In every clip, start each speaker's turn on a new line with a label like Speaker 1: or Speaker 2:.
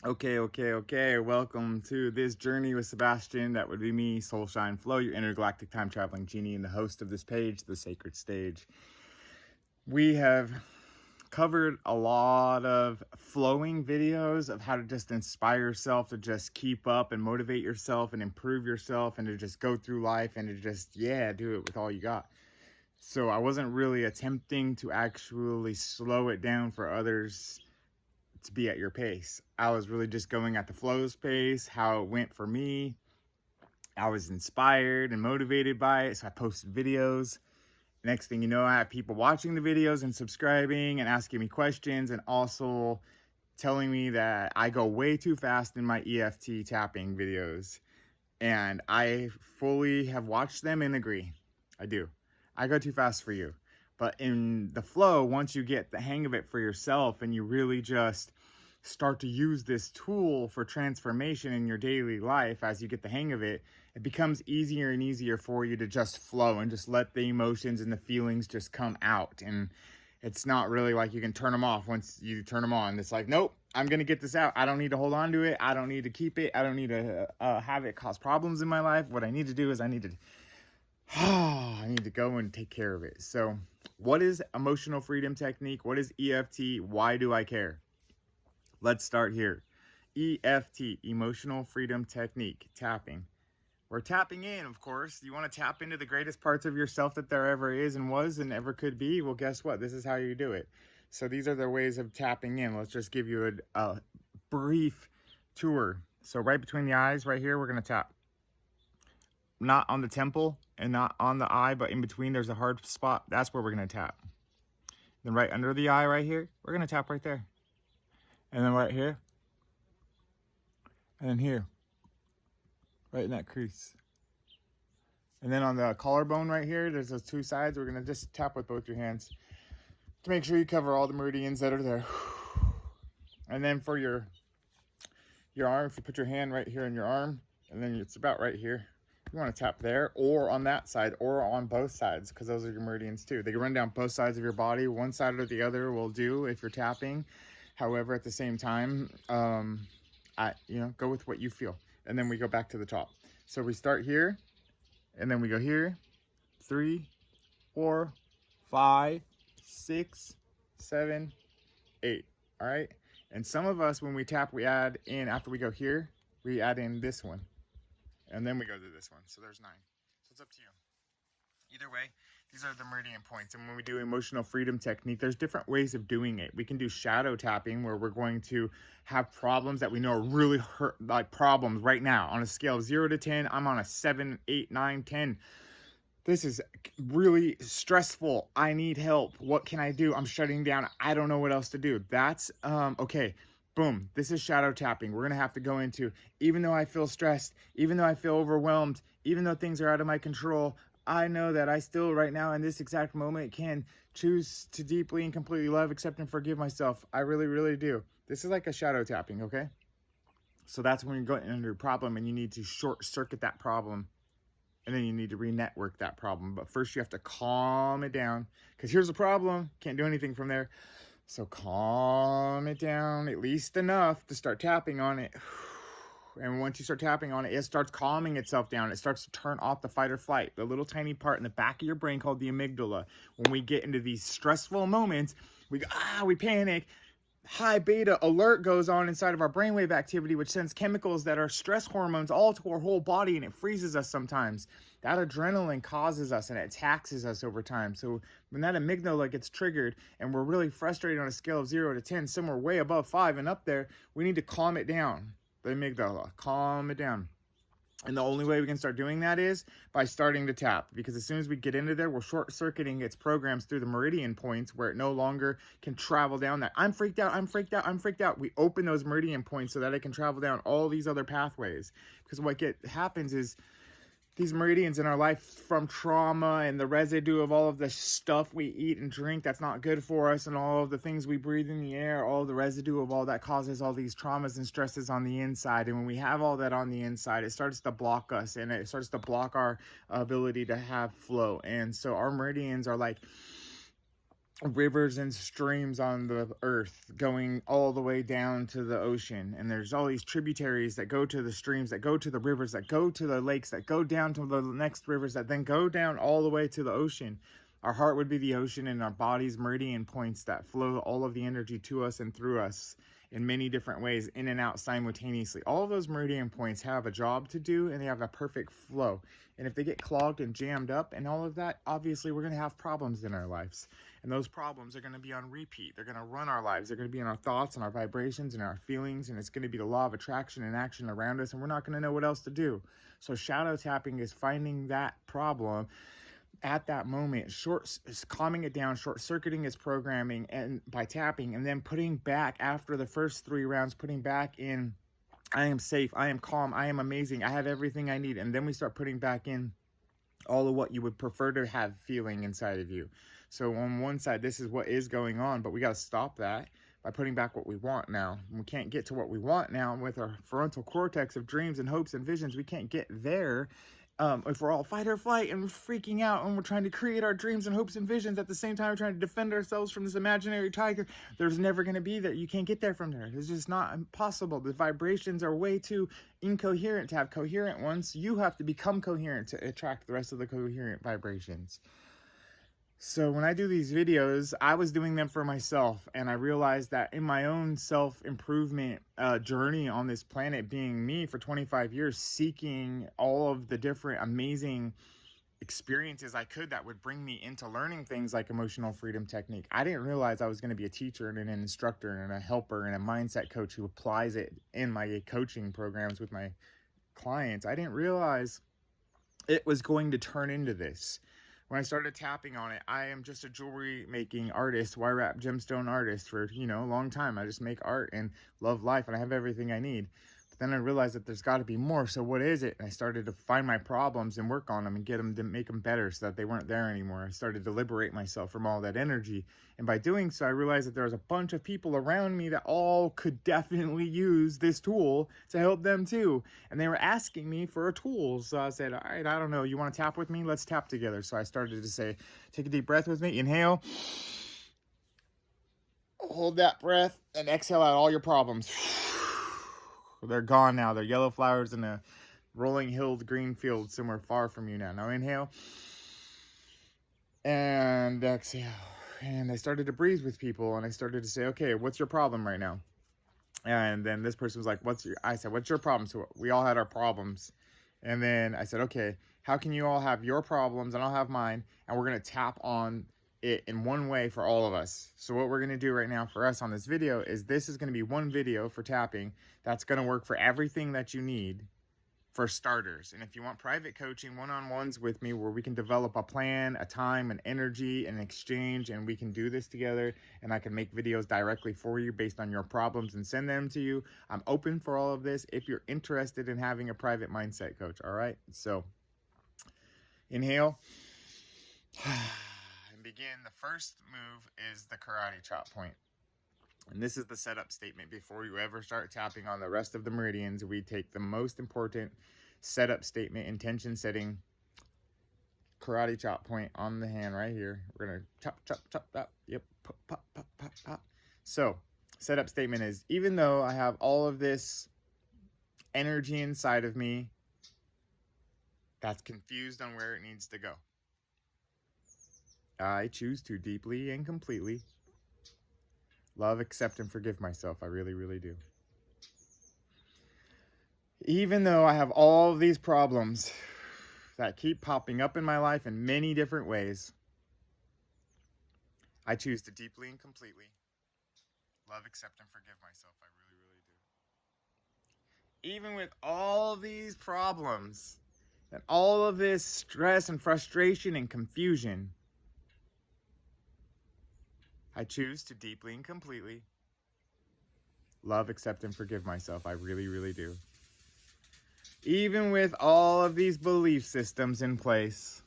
Speaker 1: Okay. Welcome to this journey with Sebastian. That would be me, Soulshine Flow, your intergalactic time traveling genie and the host of this page, The Sacred Stage. We have covered a lot of flowing videos of how to just inspire yourself to just keep up and motivate yourself and improve yourself and to just go through life and to just, do it with all you got. So I wasn't really attempting to actually slow it down for others to be at your pace. I was really just going at the flow's pace, how it went for me. I was inspired and motivated by it, so I posted videos. Next thing you know, I have people watching the videos and subscribing and asking me questions and also telling me that I go way too fast in my EFT tapping videos. And I fully have watched them and agree. I do. I go too fast for you. But in the flow, once you get the hang of it for yourself and you really just start to use this tool for transformation in your daily life, as you get the hang of it, it becomes easier and easier for you to just flow and just let the emotions and the feelings just come out. And it's not really like you can turn them off once you turn them on. It's like, nope, I'm going to get this out. I don't need to hold on to it. I don't need to keep it. I don't need to have it cause problems in my life. What I need to do is I need to go and take care of it. So what is emotional freedom technique? What is EFT? Why do I care? Let's start here. EFT, emotional freedom technique, tapping. We're tapping in, of course. You want to tap into the greatest parts of yourself that there ever is and was and ever could be? Well, guess what? This is how you do it. So these are the ways of tapping in. Let's just give you a brief tour. So right between the eyes, right here, we're going to tap. Not on the temple and not on the eye, but in between there's a hard spot. That's where we're going to tap. Then right under the eye right here, we're going to tap right there. And then right here. And then here. Right in that crease. And then on the collarbone right here, there's those two sides. We're going to just tap with both your hands to make sure you cover all the meridians that are there. And then for your arm, if you put your hand right here in your arm, and then it's about right here, you want to tap there or on that side or on both sides, because those are your meridians too. They can run down both sides of your body. One side or the other will do if you're tapping. However, at the same time, go with what you feel. And then we go back to the top. So we start here, and then we go here, 3, 4, 5, 6, 7, 8. All right. And some of us, when we tap, we add in, after we go here, we add in this one. And then we go to this one. So there's 9. So it's up to you. Either way, these are the meridian points. And when we do emotional freedom technique, there's different ways of doing it. We can do shadow tapping, where we're going to have problems that we know are really hurt, like problems right now. On a scale of 0 to 10, I'm on a 7, 8, 9, 10. This is really stressful. I need help. What can I do? I'm shutting down. I don't know what else to do. That's okay. Boom. This is shadow tapping. We're going to have to go into, even though I feel stressed, even though I feel overwhelmed, even though things are out of my control, I know that I still right now in this exact moment can choose to deeply and completely love, accept, and forgive myself. I really, really do. This is like a shadow tapping, okay? So that's when you're going into a problem and you need to short circuit that problem. And then you need to re-network that problem. But first you have to calm it down, because here's the problem. Can't do anything from there. So calm it down at least enough to start tapping on it. And once you start tapping on it, it starts calming itself down. It starts to turn off the fight or flight, the little tiny part in the back of your brain called the amygdala. When we get into these stressful moments, we panic. High beta alert goes on inside of our brainwave activity, which sends chemicals that are stress hormones all to our whole body, and it freezes us sometimes. That adrenaline causes us and it taxes us over time. So when that amygdala gets triggered and we're really frustrated on a scale of 0 to 10, somewhere way above 5 and up there, we need to calm it down. The amygdala, calm it down. And the only way we can start doing that is by starting to tap, because as soon as we get into there, we're short-circuiting its programs through the meridian points where it no longer can travel down that. I'm freaked out. We open those meridian points so that it can travel down all these other pathways. Because what happens is these meridians in our life from trauma and the residue of all of the stuff we eat and drink that's not good for us, and all of the things we breathe in the air, all the residue of all that causes all these traumas and stresses on the inside. And when we have all that on the inside, it starts to block us, and it starts to block our ability to have flow. And so our meridians are like rivers and streams on the earth going all the way down to the ocean, and there's all these tributaries that go to the streams, that go to the rivers, that go to the lakes, that go down to the next rivers, that then go down all the way to the ocean. Our heart would be the ocean, and our body's meridian points that flow all of the energy to us and through us in many different ways, in and out simultaneously. All of those meridian points have a job to do, and they have a perfect flow. And if they get clogged and jammed up and all of that, obviously we're going to have problems in our lives. And those problems are going to be on repeat. They're going to run our lives. They're going to be in our thoughts and our vibrations and our feelings. And it's going to be the law of attraction and action around us. And we're not going to know what else to do. So shadow tapping is finding that problem at that moment, calming it down, short-circuiting its programming and by tapping, and then putting back after the first 3 rounds, putting back in, I am safe, I am calm, I am amazing, I have everything I need. And then we start putting back in all of what you would prefer to have feeling inside of you. So on one side, this is what is going on, but we got to stop that by putting back what we want now. We can't get to what we want now with our frontal cortex of dreams and hopes and visions. We can't get there if we're all fight or flight and we're freaking out and we're trying to create our dreams and hopes and visions at the same time we're trying to defend ourselves from this imaginary tiger. There's never going to be there. You can't get there from there. It's just not impossible. The vibrations are way too incoherent to have coherent ones. You have to become coherent to attract the rest of the coherent vibrations. So when I do these videos, I was doing them for myself, and I realized that in my own self-improvement journey on this planet, being me for 25 years, seeking all of the different amazing experiences I could that would bring me into learning things like emotional freedom technique. I didn't realize I was going to be a teacher and an instructor and a helper and a mindset coach who applies it in my coaching programs with my clients. I didn't realize it was going to turn into this. When I started tapping on it, I am just a jewelry making artist, wire wrap gemstone artist for, a long time. I just make art and love life, and I have everything I need. But then I realized that there's got to be more. So what is it? And I started to find my problems and work on them and get them to make them better so that they weren't there anymore. I started to liberate myself from all that energy. And by doing so, I realized that there was a bunch of people around me that all could definitely use this tool to help them too. And they were asking me for a tool. So I said, all right, I don't know. You want to tap with me? Let's tap together. So I started to say, take a deep breath with me. Inhale. Hold that breath and exhale out all your problems. They're gone now. They're yellow flowers in a rolling hilled green field somewhere far from you now. Now inhale. And exhale. And I started to breathe with people, and I started to say, okay, what's your problem right now? And then this person was like, I said, what's your problem? So we all had our problems. And then I said, okay, how can you all have your problems and I'll have mine? And we're going to tap on it in one way for all of us. So what we're going to do right now for us on this video is this is going to be one video for tapping that's going to work for everything that you need for starters. And if you want private coaching, one-on-ones with me where we can develop a plan, a time, an energy, an exchange, and we can do this together, and I can make videos directly for you based on your problems and send them to you. I'm open for all of this if you're interested in having a private mindset coach, all right? So inhale and begin. The first move is the karate chop point. And this is the setup statement before you ever start tapping on the rest of the meridians. We take the most important setup statement, intention setting, karate chop point on the hand right here. We're going to chop, chop, chop, chop. Yep. Pop, pop, pop, pop, pop. So setup statement is, even though I have all of this energy inside of me that's confused on where it needs to go, I choose to deeply and completely love, accept, and forgive myself. I really, really do. Even though I have all of these problems that keep popping up in my life in many different ways, I choose to deeply and completely love, accept, and forgive myself. I really, really do. Even with all these problems and all of this stress and frustration and confusion, I choose to deeply and completely love, accept, and forgive myself. I really, really do. Even with all of these belief systems in place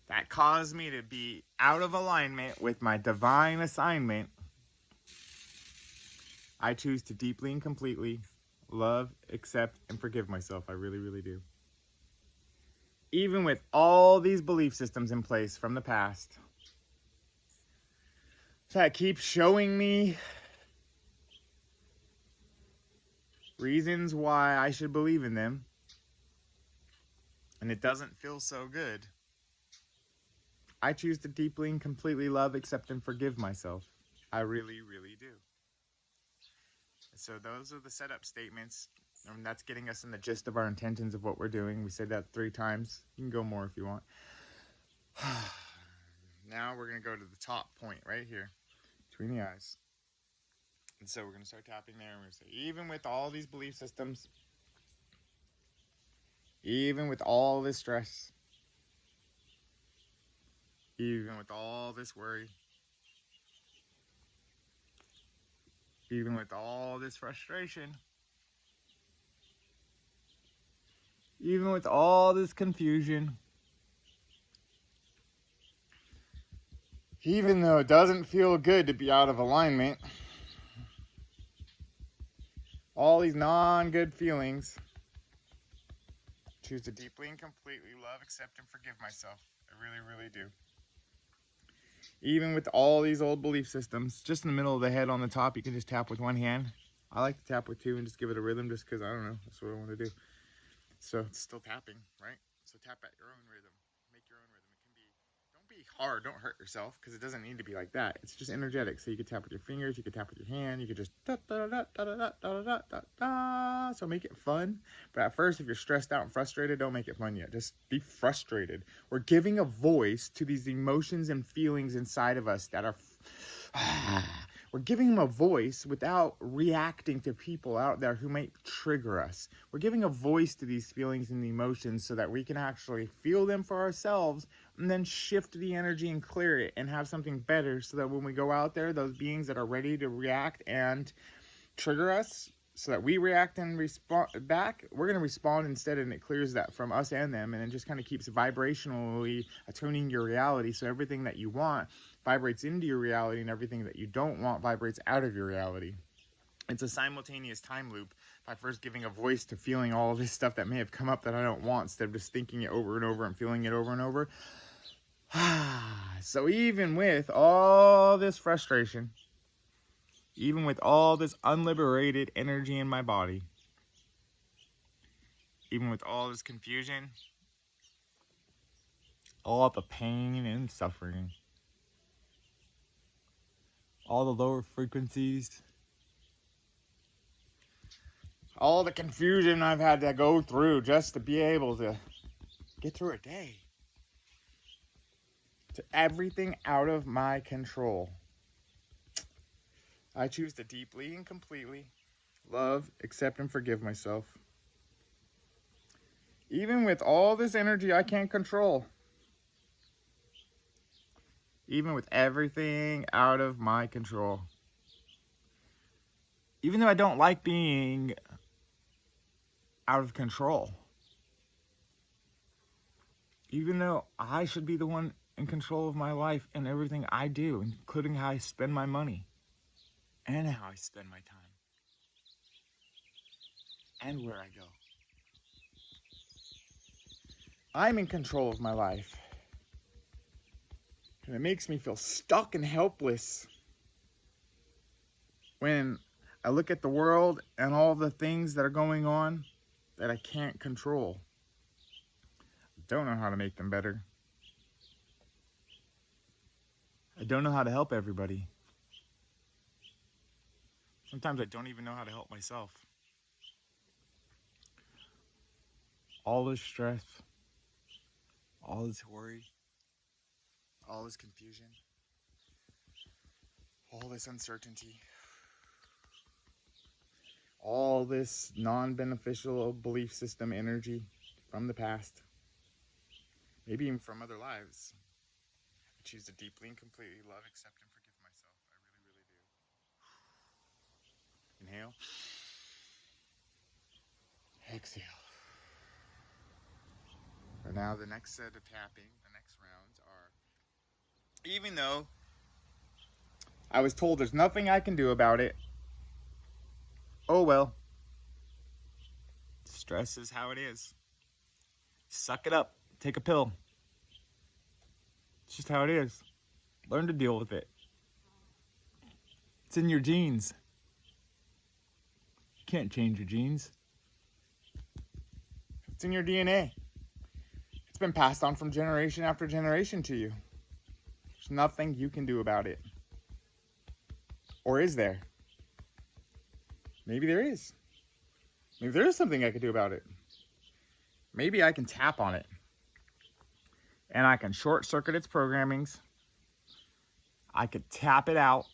Speaker 1: that cause me to be out of alignment with my divine assignment, I choose to deeply and completely love, accept, and forgive myself. I really, really do. Even with all these belief systems in place from the past that keeps showing me reasons why I should believe in them, and it doesn't feel so good, I choose to deeply and completely love, accept, and forgive myself. I really, really do. So those are the setup statements. That's getting us in the gist of our intentions of what we're doing. We said that 3 times. You can go more if you want. Now we're going to go to the top point right here, between the eyes. And so we're going to start tapping there, and we're going to say, even with all these belief systems, even with all this stress, even with all this worry, even with all this frustration, even with all this confusion, even though it doesn't feel good to be out of alignment, all these non-good feelings, choose to deeply and completely love, accept, and forgive myself. I really, really do. Even with all these old belief systems, just in the middle of the head on the top, you can just tap with one hand. I like to tap with 2 and just give it a rhythm just because, I don't know, that's what I want to do. So it's still tapping, right? So tap at your own rhythm. Make your own rhythm. It can be, don't be hard, don't hurt yourself, because it doesn't need to be like that. It's just energetic. So you can tap with your fingers, you can tap with your hand, you can just da da da da da da da da da da. So make it fun. But at first, if you're stressed out and frustrated, don't make it fun yet. Just be frustrated. We're giving a voice to these emotions and feelings inside of us that are we're giving them a voice without reacting to people out there who might trigger us. We're giving a voice to these feelings and the emotions so that we can actually feel them for ourselves and then shift the energy and clear it and have something better so that when we go out there, those beings that are ready to react and trigger us, so that we react and respond back, we're going to respond instead, and it clears that from us and them, and it just kind of keeps vibrationally attuning your reality, so everything that you want vibrates into your reality, and everything that you don't want vibrates out of your reality. It's a simultaneous time loop by first giving a voice to feeling all of this stuff that may have come up that I don't want, instead of just thinking it over and over and feeling it over and over. So even with all this frustration, even with all this unliberated energy in my body, even with all this confusion, all the pain and suffering, all the lower frequencies, all the confusion I've had to go through just to be able to get through a day, to everything out of my control, I choose to deeply and completely love, accept, and forgive myself. Even with all this energy I can't control. Even with everything out of my control. Even though I don't like being out of control. Even though I should be the one in control of my life and everything I do, including how I spend my money. And how I spend my time. And where I go. I'm in control of my life. And it makes me feel stuck and helpless when I look at the world and all the things that are going on that I can't control. I don't know how to make them better. I don't know how to help everybody. Sometimes I don't even know how to help myself. All this stress, all this worry, all this confusion, all this uncertainty, all this non-beneficial belief system energy from the past, maybe even from other lives. I choose to deeply and completely love, accept, and forgive myself. I really, really do. Inhale. Exhale. For now, the next set of tapping, the next rounds are, even though I was told there's nothing I can do about it, oh well. Stress is how it is. Suck it up. Take a pill. It's just how it is. Learn to deal with it. It's in your genes. You can't change your genes. It's in your DNA. It's been passed on from generation after generation to you. There's nothing you can do about it. Or is there? Maybe there is. Maybe there is something I could do about it. Maybe I can tap on it. And I can short circuit its programmings. I could tap it out.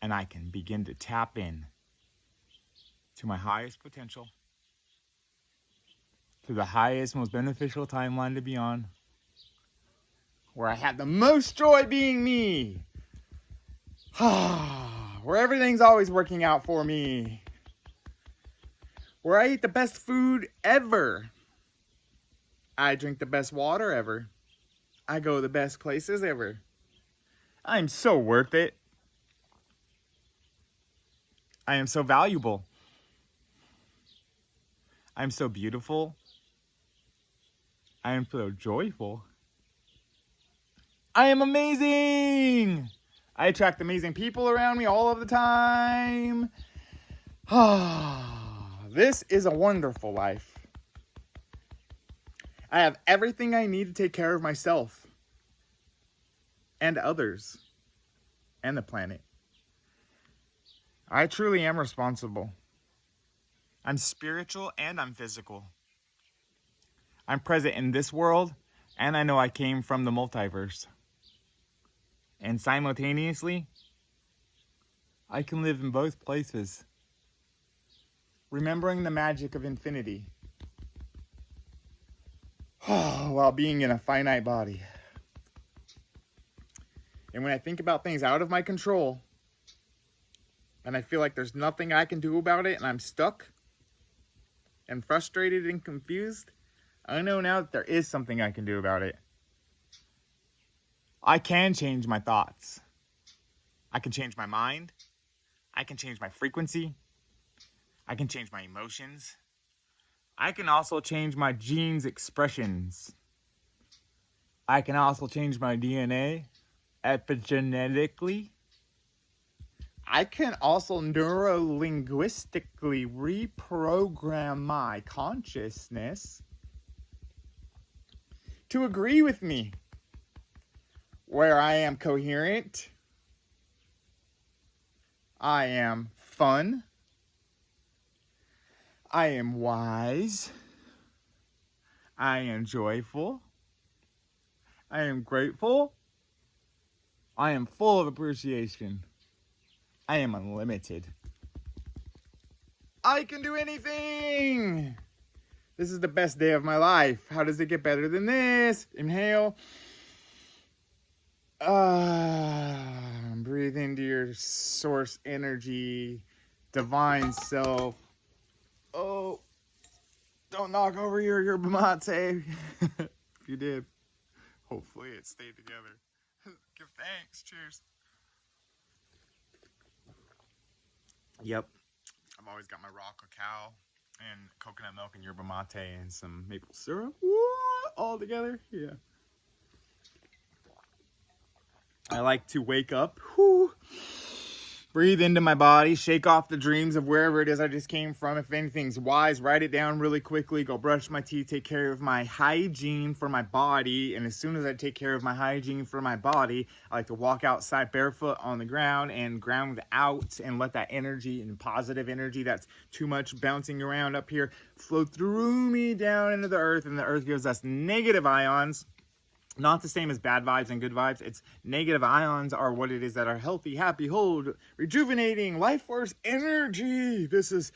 Speaker 1: And I can begin to tap in to my highest potential. To the highest, most beneficial timeline to be on. Where I have the most joy being me. Where everything's always working out for me. Where I eat the best food ever. I drink the best water ever. I go to the best places ever. I'm so worth it. I am so valuable. I'm so beautiful. I am so joyful. I am amazing. I attract amazing people around me all of the time. This is a wonderful life. I have everything I need to take care of myself and others and the planet. I truly am responsible. I'm spiritual and I'm physical. I'm present in this world, and I know I came from the multiverse. And simultaneously, I can live in both places, remembering the magic of infinity while being in a finite body. And when I think about things out of my control, and I feel like there's nothing I can do about it, and I'm stuck and frustrated and confused, I know now that there is something I can do about it. I can change my thoughts. I can change my mind. I can change my frequency. I can change my emotions. I can also change my genes' expressions. I can also change my DNA epigenetically. I can also neuro-linguistically reprogram my consciousness to agree with me, where I am coherent, I am fun, I am wise, I am joyful, I am grateful, I am full of appreciation, I am unlimited. I can do anything! This is the best day of my life. How does it get better than this? Inhale. Breathe into your source energy, divine self. Oh, don't knock over your yerba mate. If you did, hopefully it stayed together. Give thanks. Cheers. Yep. I've always got my raw cacao and coconut milk and yerba mate and some maple syrup. What? All together? Yeah. I like to wake up, breathe into my body, shake off the dreams of wherever it is I just came from. If anything's wise, write it down really quickly, go brush my teeth, take care of my hygiene for my body. And as soon as I take care of my hygiene for my body, I like to walk outside barefoot on the ground and ground out and let that energy and positive energy that's too much bouncing around up here flow through me down into the earth. And the earth gives us negative ions. Not the same as bad vibes and good vibes. It's negative ions are what it is that are healthy, happy, whole, rejuvenating, life force energy. This is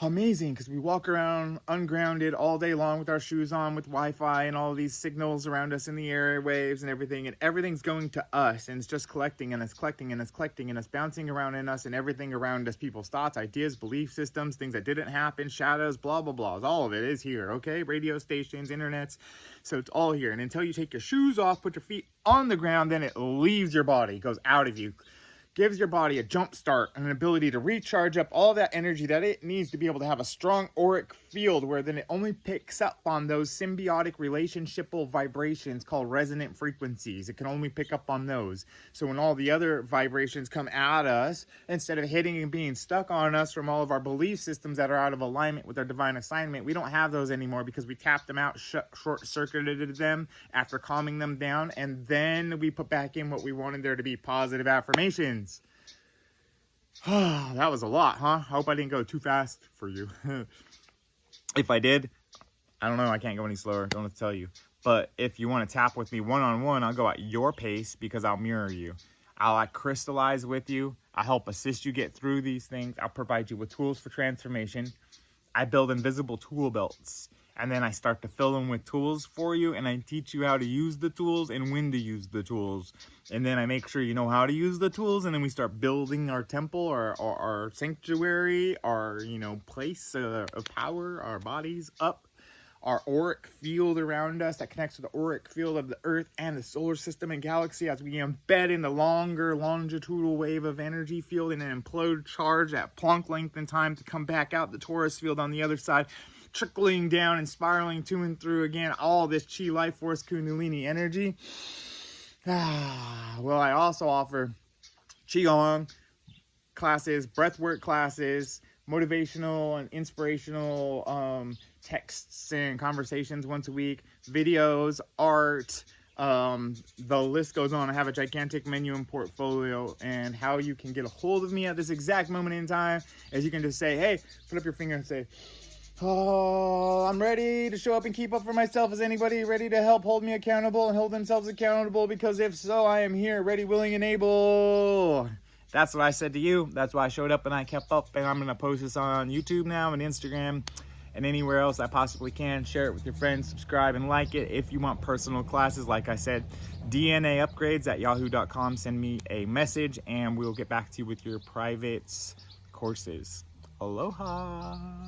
Speaker 1: amazing because we walk around ungrounded all day long with our shoes on, with Wi-Fi and all these signals around us in the airwaves and everything's going to us, and it's just collecting and it's collecting and it's collecting and it's bouncing around in us and everything around us, people's thoughts, ideas, belief systems, things that didn't happen, shadows, blah, blah, blah. All of it is here, okay? Radio stations, internets, so it's all here. And until you take your shoes off, put your feet on the ground, then it leaves your body, goes out of you, gives your body a jump start and an ability to recharge up all that energy that it needs to be able to have a strong auric field, where then it only picks up on those symbiotic relationshipal vibrations called resonant frequencies. It can only pick up on those. So when all the other vibrations come at us, instead of hitting and being stuck on us from all of our belief systems that are out of alignment with our divine assignment, we don't have those anymore because we tapped them out, short-circuited them after calming them down, and then we put back in what we wanted there to be, positive affirmations. That was a lot, huh? I hope I didn't go too fast for you. If I did, I don't know. I can't go any slower. Don't have to tell you. But if you want to tap with me one-on-one, I'll go at your pace because I'll mirror you. I'll crystallize with you. I'll help assist you get through these things. I'll provide you with tools for transformation. I build invisible tool belts. And then I start to fill them with tools for you, and I teach you how to use the tools and when to use the tools. And then I make sure you know how to use the tools, and then we start building our temple, or our sanctuary, our, place of power, our bodies up, our auric field around us that connects to the auric field of the Earth and the solar system and galaxy, as we embed in the longer longitudinal wave of energy field and then implode charge at Planck length in time to come back out the torus field on the other side, trickling down and spiraling to and through again, all this chi, life force, kundalini energy. Well, I also offer qigong classes, breathwork classes, motivational and inspirational texts and conversations once a week, videos, art, the list goes on. I have a gigantic menu and portfolio, and how you can get a hold of me at this exact moment in time is you can just say, hey, put up your finger and say, oh, I'm ready to show up and keep up for myself. Is anybody ready to help hold me accountable and hold themselves accountable? Because if so, I am here, ready, willing, and able. That's what I said to you. That's why I showed up and I kept up. And I'm going to post this on YouTube now and Instagram and anywhere else I possibly can. Share it with your friends, subscribe, and like it. If you want personal classes, like I said, DNA upgrades at yahoo.com. Send me a message and we'll get back to you with your private courses. Aloha.